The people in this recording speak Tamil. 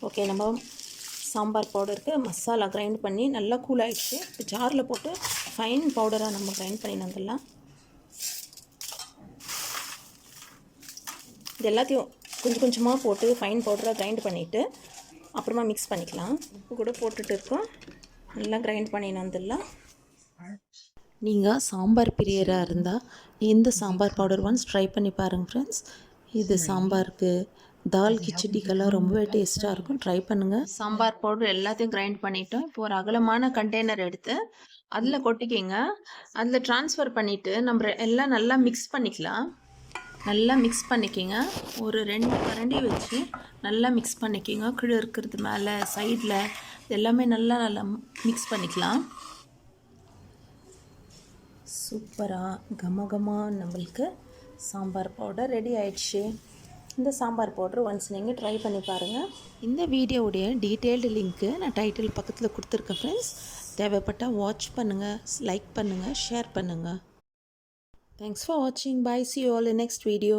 ஓகே, நம்ம சாம்பார் பவுடருக்கு மசாலா கிரைண்ட் பண்ணி நல்லா கூல் ஆகிடுச்சு. இப்போ ஜாரில் போட்டு ஃபைன் பவுடராக நம்ம கிரைண்ட் பண்ணி வந்துடலாம். இது எல்லாத்தையும் கொஞ்சம் கொஞ்சமாக போட்டு ஃபைன் பவுடராக கிரைண்ட் பண்ணிவிட்டு அப்புறமா மிக்ஸ் பண்ணிக்கலாம். உப்பு கூட போட்டுட்டு இருக்கோம். நல்லா கிரைண்ட் பண்ணின்னு வந்துடலாம். நீங்கள் சாம்பார் பிரியராக இருந்தால் இந்த சாம்பார் பவுடர் ஒன்ஸ் ட்ரை பண்ணி பாருங்கள் ஃப்ரெண்ட்ஸ். இது சாம்பாருக்கு, தால் கிச்சடிக்கெல்லாம் ரொம்பவே டேஸ்ட்டாக இருக்கும். ட்ரை பண்ணுங்கள். சாம்பார் பவுடர் எல்லாத்தையும் கிரைண்ட் பண்ணிவிட்டோம். இப்போ ஒரு அகலமான கண்டெய்னர் எடுத்து அதில் கொட்டிக்கிங்க. அதில் ட்ரான்ஸ்ஃபர் பண்ணிவிட்டு நம்ம எல்லாம் நல்லா மிக்ஸ் பண்ணிக்கலாம். நல்லா மிக்ஸ் பண்ணிக்கிங்க. ஒரு 2 கரண்டி வச்சு நல்லா மிக்ஸ் பண்ணிக்கிங்க. கீழே இருக்கிறது மேலே சைடில் எல்லாமே நல்லா மிக்ஸ் பண்ணிக்கலாம். சூப்பராக கமகமாக நம்மளுக்கு சாம்பார் பவுடர் ரெடி ஆயிடுச்சு. இந்த சாம்பார் பவுடர் ஒன்ஸ் நீங்கள் ட்ரை பண்ணி பாருங்கள். இந்த வீடியோவுடைய டீட்டெயில்டு லிங்க்கு நான் டைட்டில் பக்கத்தில் கொடுத்துருக்கேன் ஃப்ரெண்ட்ஸ். தேவைப்பட்டால் வாட்ச் பண்ணுங்கள், லைக் பண்ணுங்கள், ஷேர் பண்ணுங்கள். Thanks for watching. Bye. See you all in next video.